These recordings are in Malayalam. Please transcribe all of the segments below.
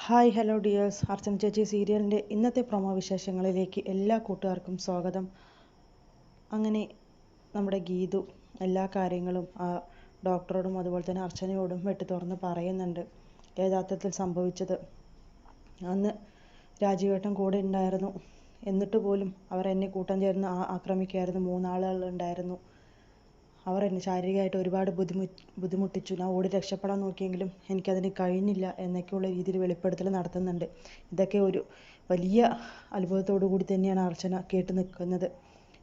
ഹായ് ഹലോ ഡിയേഴ്സ്, അർച്ചന ചേച്ചി സീരിയലിൻ്റെ ഇന്നത്തെ പ്രൊമോ വിശേഷങ്ങളിലേക്ക് എല്ലാ കൂട്ടുകാർക്കും സ്വാഗതം. അങ്ങനെ നമ്മുടെ ഗീതു എല്ലാ കാര്യങ്ങളും ആ ഡോക്ടറോടും അതുപോലെ തന്നെ അർച്ചനയോടും വെട്ടി തുറന്ന് പറയുന്നുണ്ട്. യഥാർത്ഥത്തിൽ സംഭവിച്ചത്, അന്ന് രാജീവേട്ടൻ കൂടെ ഉണ്ടായിരുന്നു, എന്നിട്ട് പോലും അവർ എന്നെ കൂട്ടം ചേർന്ന് ആക്രമിക്കുകയായിരുന്നു. 3 ആളുകളുണ്ടായിരുന്നു. അവർ എന്നെ ശാരീരികമായിട്ട് ഒരുപാട് ബുദ്ധിമുട്ടിച്ചു. ഞാൻ ഓടി രക്ഷപ്പെടാൻ നോക്കിയെങ്കിലും എനിക്കതിന് കഴിഞ്ഞില്ല എന്നൊക്കെയുള്ള രീതിയിൽ വെളിപ്പെടുത്തൽ നടത്തുന്നുണ്ട്. ഇതൊക്കെ ഒരു വലിയ അത്ഭുതത്തോടു കൂടി തന്നെയാണ് അർച്ചന കേട്ട് നിൽക്കുന്നത്.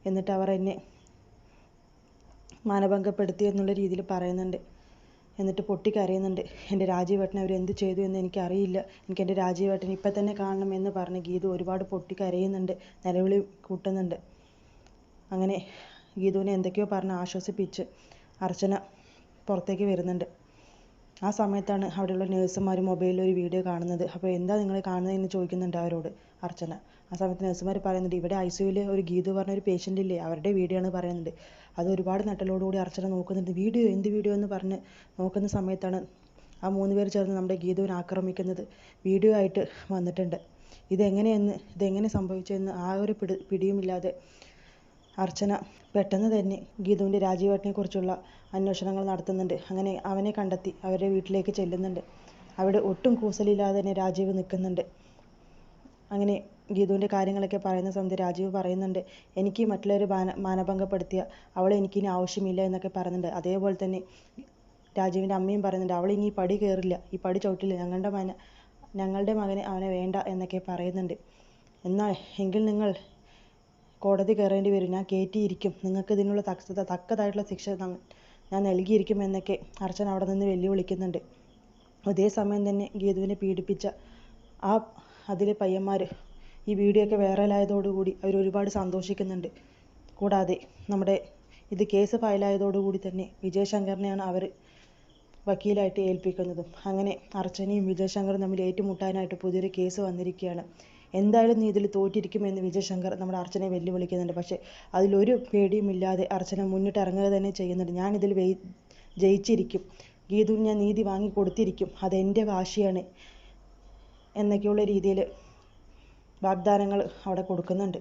എന്നിട്ട് അവർ എന്നെ മാനഭംഗപ്പെടുത്തി എന്നുള്ള രീതിയിൽ പറയുന്നുണ്ട്. എന്നിട്ട് പൊട്ടിക്കരയുന്നുണ്ട്. എൻ്റെ രാജീവേട്ടനെ അവർ എന്ത് ചെയ്തു എന്ന് എനിക്കറിയില്ല, എനിക്ക് എൻ്റെ രാജീവേട്ടനെ ഇപ്പം തന്നെ കാണണം എന്ന് പറഞ്ഞ് ഗീതു ഒരുപാട് പൊട്ടിക്കരയുന്നുണ്ട്, നിലവിളി കൂട്ടുന്നുണ്ട്. അങ്ങനെ ഗീതുവിനെ എന്തൊക്കെയോ പറഞ്ഞ് ആശ്വസിപ്പിച്ച് അർച്ചന പുറത്തേക്ക് വരുന്നുണ്ട്. ആ സമയത്താണ് അവിടെയുള്ള നേഴ്സുമാർ മൊബൈലിൽ ഒരു വീഡിയോ കാണുന്നത്. അപ്പോൾ എന്താ നിങ്ങൾ കാണുന്നതെന്ന് ചോദിക്കുന്നുണ്ട് അവരോട് അർച്ചന. ആ സമയത്ത് നേഴ്സുമാർ പറയുന്നുണ്ട്, ഇവിടെ ICUവിൽ ഒരു ഗീതു പറഞ്ഞ ഒരു പേഷ്യൻ്റ് ഇല്ലേ, അവരുടെ വീഡിയോ ആണ് പറയുന്നുണ്ട്. അത് ഒരുപാട് നട്ടലോടുകൂടി അർച്ചന നോക്കുന്നുണ്ട്. വീഡിയോ എന്ത് വീഡിയോ എന്ന് പറഞ്ഞ് നോക്കുന്ന സമയത്താണ് ആ 3 പേർ ചേർന്ന് നമ്മുടെ ഗീതുവിനെ ആക്രമിക്കുന്നത് വീഡിയോ ആയിട്ട് വന്നിട്ടുണ്ട്. ഇതെങ്ങനെ സംഭവിച്ചതെന്ന് ആ ഒരു പിടിയുമില്ലാതെ അർച്ചന പെട്ടെന്ന് തന്നെ ഗീതുവിൻ്റെ രാജീവേട്ടനെ കുറിച്ചുള്ള അന്വേഷണങ്ങൾ നടത്തുന്നുണ്ട്. അങ്ങനെ അവനെ കണ്ടെത്തി അവരുടെ വീട്ടിലേക്ക് ചെല്ലുന്നുണ്ട്. അവിടെ ഒട്ടും കൂസലില്ലാതെ തന്നെ രാജീവ് നിൽക്കുന്നുണ്ട്. അങ്ങനെ ഗീതുവിൻ്റെ കാര്യങ്ങളൊക്കെ പറയുന്ന സമയത്ത് രാജീവ് പറയുന്നുണ്ട്, എനിക്ക് മറ്റുള്ളവർ മാനഭംഗപ്പെടുത്തിയ അവളെ എനിക്കിനി ആവശ്യമില്ല എന്നൊക്കെ പറയുന്നുണ്ട്. അതേപോലെ തന്നെ രാജീവിൻ്റെ അമ്മയും പറയുന്നുണ്ട്, അവൾ ഇനി ഈ പടി കയറില്ല, ഈ പടി ചവിട്ടില്ല, ഞങ്ങളുടെ മകനെ അവനെ വേണ്ട എന്നൊക്കെ പറയുന്നുണ്ട്. എങ്കിൽ നിങ്ങൾ കോടതി കയറേണ്ടി വരും, ഞാൻ കയറ്റിയിരിക്കും, നിങ്ങൾക്ക് ഇതിനുള്ള തക്കതായിട്ടുള്ള ശിക്ഷ ഞാൻ നൽകിയിരിക്കും എന്നൊക്കെ അർച്ചന അവിടെ നിന്ന് വെല്ലുവിളിക്കുന്നുണ്ട്. അതേസമയം തന്നെ ഗീതുവിനെ പീഡിപ്പിച്ച അതിലെ പയ്യന്മാർ ഈ വീഡിയോ ഒക്കെ വൈറലായതോടുകൂടി അവർ ഒരുപാട് സന്തോഷിക്കുന്നുണ്ട്. കൂടാതെ നമ്മുടെ ഇത് കേസ് ഫയലായതോടുകൂടി തന്നെ വിജയശങ്കറിനെയാണ് അവർ വക്കീലായിട്ട് ഏൽപ്പിക്കുന്നതും. അങ്ങനെ അർച്ചനയും വിജയശങ്കറും തമ്മിൽ ഏറ്റുമുട്ടാനായിട്ട് പുതിയൊരു കേസ് വന്നിരിക്കുകയാണ്. എന്തായാലും നീ ഇതിൽ തോറ്റിരിക്കുമെന്ന് വിജയശങ്കർ നമ്മുടെ അർച്ചനയെ വെല്ലുവിളിക്കുന്നുണ്ട്. പക്ഷേ അതിലൊരു പേടിയുമില്ലാതെ അർച്ചന മുന്നിട്ട് ഇറങ്ങുക തന്നെ ചെയ്യുന്നുണ്ട്. ഞാനിതിൽ ജയിച്ചിരിക്കും, ഗീതുവിന് ഞാൻ നീതി വാങ്ങി കൊടുത്തിരിക്കും, അതെൻ്റെ വാശിയാണ് എന്നൊക്കെയുള്ള രീതിയിൽ വാഗ്ദാനങ്ങൾ അവിടെ കൊടുക്കുന്നുണ്ട്.